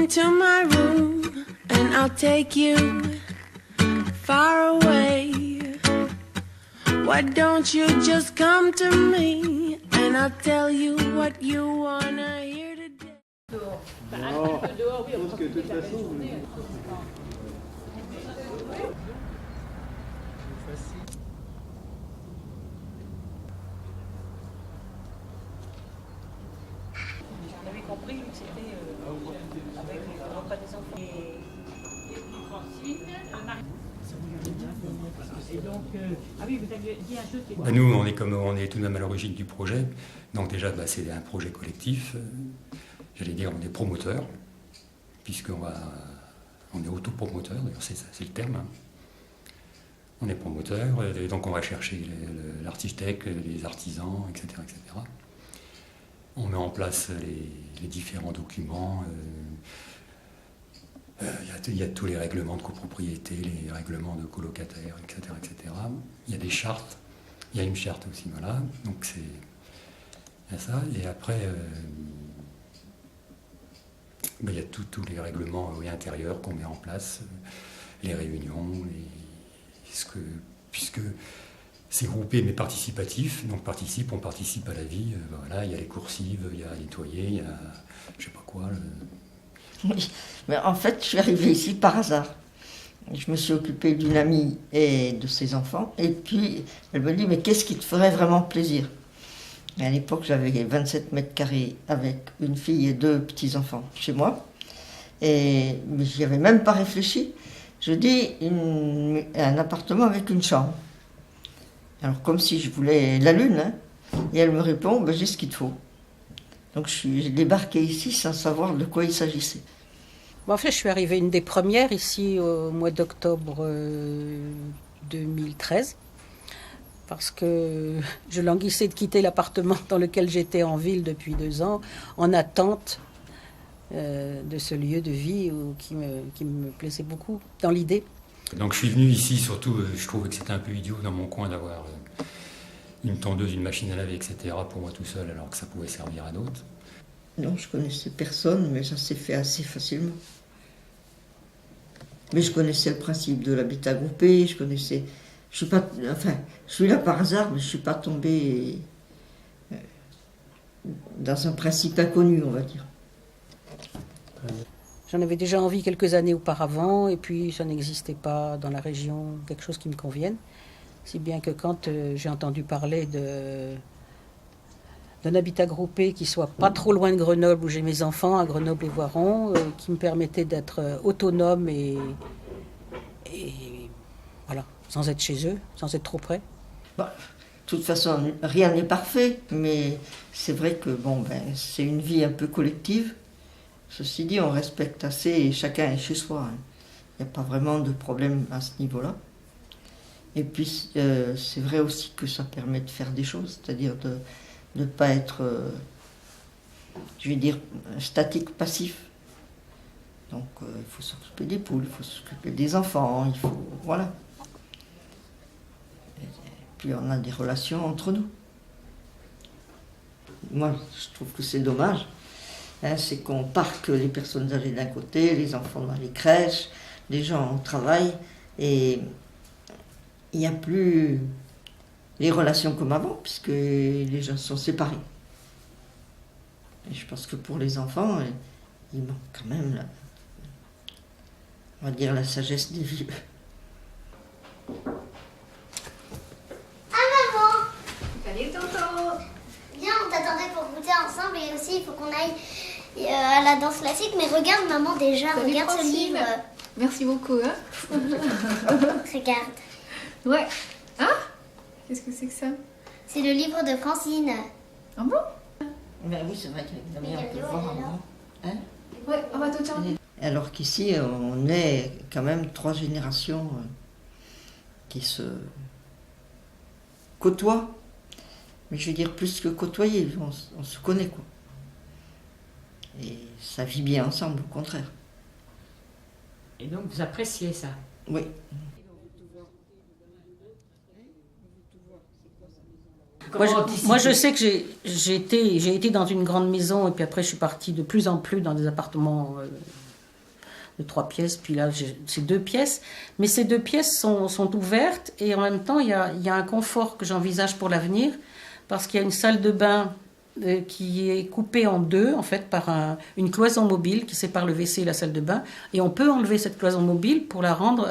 into my room and I'll take you far away. Why don't you just come to me and I'll tell you what you wanna hear today. Non, parce que de toute façon... On avait compris que c'était avec les repas des enfants. Nous, on est tout de même à l'origine du projet. Donc déjà, c'est un projet collectif. J'allais dire, on est promoteur, puisqu'on est autopromoteur, d'ailleurs c'est le terme. On est promoteur, et donc on va chercher l'architecte, les artisans, etc., etc. On met en place les différents documents. Il y a tous les règlements de copropriété, les règlements de colocataires, etc., etc. Il y a des chartes. Il y a une charte aussi, voilà. Donc il y a ça. Et après, il y a tous les règlements intérieurs qu'on met en place, les réunions, puisque c'est groupé mais participatif. Donc on participe à la vie. Voilà, il y a les coursives, il y a à nettoyer, il y a je sais pas quoi. Oui, mais en fait, je suis arrivée ici par hasard. Je me suis occupée d'une amie et de ses enfants. Et puis, elle me dit, mais qu'est-ce qui te ferait vraiment plaisir? Et à l'époque, j'avais 27 mètres carrés avec une fille et 2 petits-enfants chez moi. Mais j'y avais même pas réfléchi. Je dis, un appartement avec une chambre. Alors, comme si je voulais la lune. Hein. Et elle me répond, j'ai ce qu'il te faut. Donc j'ai débarqué ici sans savoir de quoi il s'agissait. En fait, je suis arrivée une des premières ici au mois d'octobre 2013 parce que je languissais de quitter l'appartement dans lequel j'étais en ville depuis 2 ans en attente de ce lieu de vie qui me plaisait beaucoup dans l'idée. Donc je suis venu ici surtout, je trouvais que c'était un peu idiot dans mon coin d'avoir une tondeuse, une machine à laver, etc. pour moi tout seul, alors que ça pouvait servir à d'autres. Non, je connaissais personne, mais ça s'est fait assez facilement. Mais je connaissais le principe de l'habitat groupé, je suis là par hasard, mais je ne suis pas tombée dans un principe inconnu, on va dire. J'en avais déjà envie quelques années auparavant, et puis ça n'existait pas dans la région, quelque chose qui me convienne. Si bien que quand j'ai entendu parler d'un habitat groupé qui soit pas trop loin de Grenoble, où j'ai mes enfants, à Grenoble et Voiron, qui me permettait d'être autonome et voilà, sans être chez eux, sans être trop près. De toute façon, rien n'est parfait, mais c'est vrai que c'est une vie un peu collective. Ceci dit, on respecte assez et chacun est chez soi. Il n'y a pas vraiment de problème à ce niveau-là. Et puis, c'est vrai aussi que ça permet de faire des choses, c'est-à-dire de ne pas être, statique, passif. Donc, il faut s'occuper des poules, il faut s'occuper des enfants, voilà. Et puis, on a des relations entre nous. Moi, je trouve que c'est dommage. C'est qu'on parque les personnes âgées d'un côté, les enfants dans les crèches, les gens au travail, et il n'y a plus les relations comme avant, puisque les gens sont séparés. Et je pense que pour les enfants, il manque quand même, on va dire, la sagesse des vieux. Ah maman! Salut tonton! Viens, on t'attendait pour goûter ensemble et aussi il faut qu'on aille à la danse classique. Mais regarde maman déjà, Salut, regarde Francine. ce livre. Merci beaucoup. Hein. Regarde. Ouais. Hein? Qu'est-ce que c'est que ça? C'est le livre de Francine. Ah bon? Ben oui, c'est vrai qu'avec Damien, on peut le voir avant. Hein? Ouais, on va tout le temps. Alors qu'ici, on est quand même 3 générations qui se côtoient. Mais je veux dire, plus que côtoyer, on se connaît, quoi. Et ça vit bien ensemble, au contraire. Et donc, vous appréciez ça? Oui. Moi, je sais que j'ai été dans une grande maison et puis après, je suis partie de plus en plus dans des appartements de 3 pièces, puis là c'est 2 pièces. Mais ces 2 pièces sont ouvertes et en même temps il y a un confort que j'envisage pour l'avenir parce qu'il y a une salle de bain qui est coupée en 2 en fait par une cloison mobile qui sépare le WC et la salle de bain et on peut enlever cette cloison mobile pour la rendre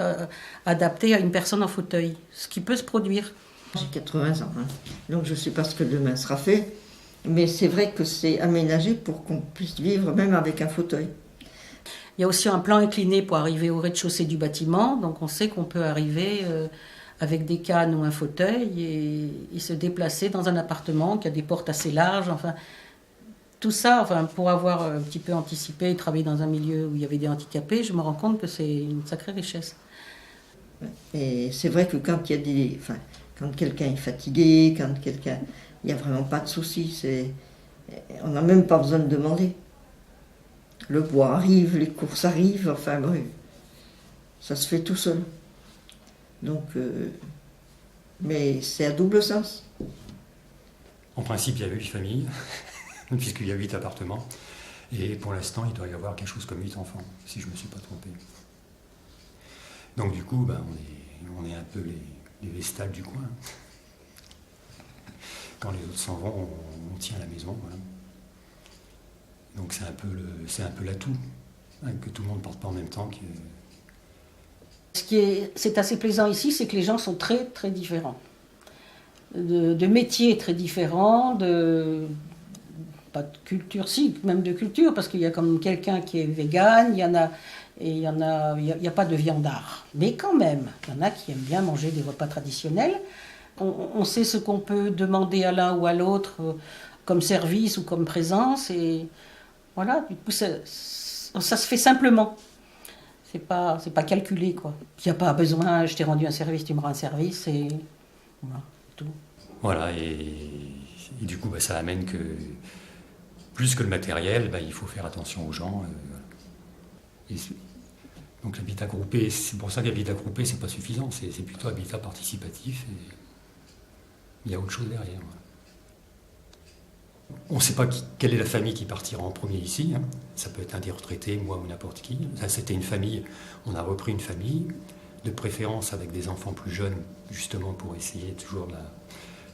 adaptée à une personne en fauteuil, ce qui peut se produire. J'ai 80 ans, hein. Donc je ne sais pas ce que demain sera fait, mais c'est vrai que c'est aménagé pour qu'on puisse vivre même avec un fauteuil. Il y a aussi un plan incliné pour arriver au rez-de-chaussée du bâtiment, donc on sait qu'on peut arriver avec des cannes ou un fauteuil et se déplacer dans un appartement qui a des portes assez larges. Enfin, tout ça, enfin, pour avoir un petit peu anticipé et travaillé dans un milieu où il y avait des handicapés, je me rends compte que c'est une sacrée richesse. Et c'est vrai que quand quelqu'un est fatigué, il n'y a vraiment pas de souci. On n'a même pas besoin de demander. Le bois arrive, les courses arrivent, enfin bref, ça se fait tout seul. Donc, mais c'est à double sens. En principe, il y a 8 familles, puisqu'il y a 8 appartements. Et pour l'instant, il doit y avoir quelque chose comme 8 enfants, si je ne me suis pas trompé. Donc du coup, on est un peu les vestales du coin. Quand les autres s'en vont, on tient la maison. Voilà. Donc c'est un peu l'atout, hein, que tout le monde ne porte pas en même temps. C'est assez plaisant ici, c'est que les gens sont très très différents. De métiers très différents, pas de culture, si, même de culture, parce qu'il y a comme quelqu'un qui est végane, il n'y a pas de viandard. Mais quand même, il y en a qui aiment bien manger des repas traditionnels. On sait ce qu'on peut demander à l'un ou à l'autre comme service ou comme présence. Et voilà, du coup, ça se fait simplement. C'est pas calculé, quoi. Il n'y a pas besoin, je t'ai rendu un service, tu me rends un service, et voilà, tout. Voilà, et du coup, ça amène que, plus que le matériel, il faut faire attention aux gens. Donc l'habitat groupé, c'est pour ça que l'habitat groupé, c'est pas suffisant, c'est plutôt habitat participatif, et il y a autre chose derrière. On ne sait pas quelle est la famille qui partira en premier ici. Hein. Ça peut être un des retraités, moi ou n'importe qui. Ça, c'était une famille. On a repris une famille, de préférence avec des enfants plus jeunes, justement pour essayer toujours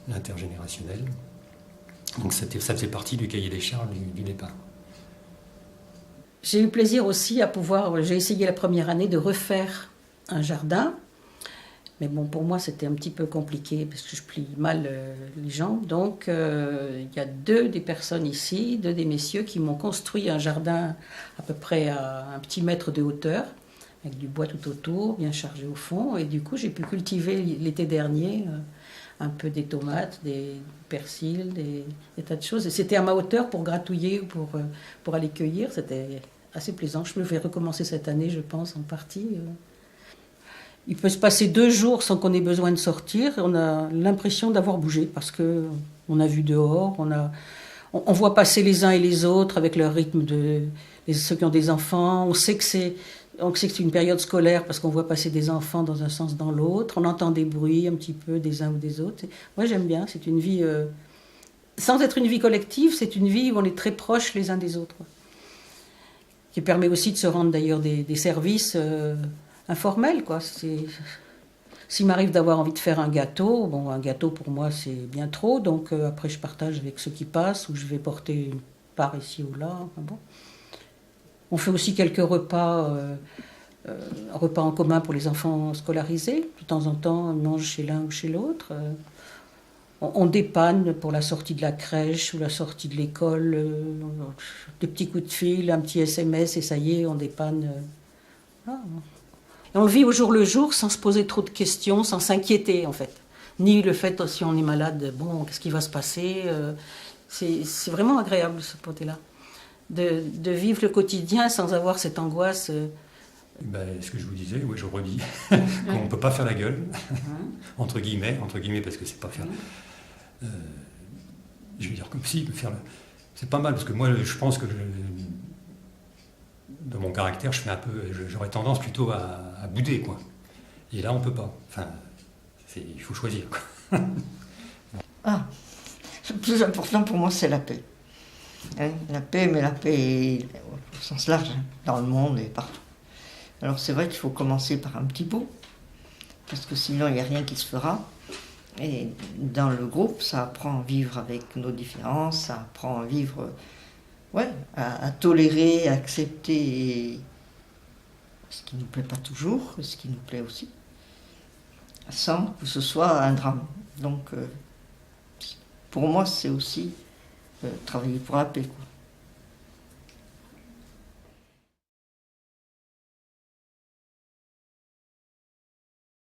l'intergénérationnel. Donc ça faisait partie du cahier des charges du départ. J'ai eu plaisir aussi j'ai essayé la première année de refaire un jardin. Mais bon, pour moi, c'était un petit peu compliqué parce que je plie mal les jambes. Donc, il y a 2 des personnes ici, 2 des messieurs qui m'ont construit un jardin à peu près à 1 petit mètre de hauteur, avec du bois tout autour, bien chargé au fond. Et du coup, j'ai pu cultiver l'été dernier un peu des tomates, des persils, des tas de choses. Et c'était à ma hauteur pour gratouiller, pour aller cueillir. C'était assez plaisant. Je me vais recommencer cette année, je pense, en partie. Il peut se passer 2 jours sans qu'on ait besoin de sortir. On a l'impression d'avoir bougé parce qu'on a vu dehors, on voit passer les uns et les autres avec leur rythme ceux qui ont des enfants. On sait que c'est une période scolaire parce qu'on voit passer des enfants dans un sens dans l'autre. On entend des bruits un petit peu des uns ou des autres. Moi, j'aime bien. C'est une vie, sans être une vie collective, c'est une vie où on est très proches les uns des autres. Qui permet aussi de se rendre d'ailleurs des services informel, quoi. S'il m'arrive d'avoir envie de faire un gâteau pour moi c'est bien trop, donc après je partage avec ceux qui passent ou je vais porter une part ici ou là. Enfin, bon. On fait aussi quelques repas en commun pour les enfants scolarisés. De temps en temps, on mange chez l'un ou chez l'autre. On dépanne pour la sortie de la crèche ou la sortie de l'école, des petits coups de fil, un petit SMS et ça y est, on dépanne. Et on le vit au jour le jour sans se poser trop de questions, sans s'inquiéter en fait. Ni le fait si on est malade, qu'est-ce qui va se passer. C'est vraiment agréable ce côté-là. De vivre le quotidien sans avoir cette angoisse. Ce que je vous disais, oui, je redis, qu'on ne peut pas faire la gueule, entre guillemets, parce que c'est pas faire... je vais dire comme si, faire c'est pas mal, parce que moi, je pense que dans mon caractère, j'aurais tendance plutôt à bouder, quoi. Et là, on peut pas. Enfin, il faut choisir, quoi. Le plus important pour moi, c'est la paix. La paix, mais la paix au sens large, dans le monde et partout. Alors c'est vrai qu'il faut commencer par un petit bout, parce que sinon il n'y a rien qui se fera. Et dans le groupe, ça apprend à vivre avec nos différences, ça apprend à vivre, à tolérer, à accepter ce qui ne nous plaît pas toujours, ce qui nous plaît aussi, sans que ce soit un drame. Donc pour moi, c'est aussi travailler pour la paix, quoi.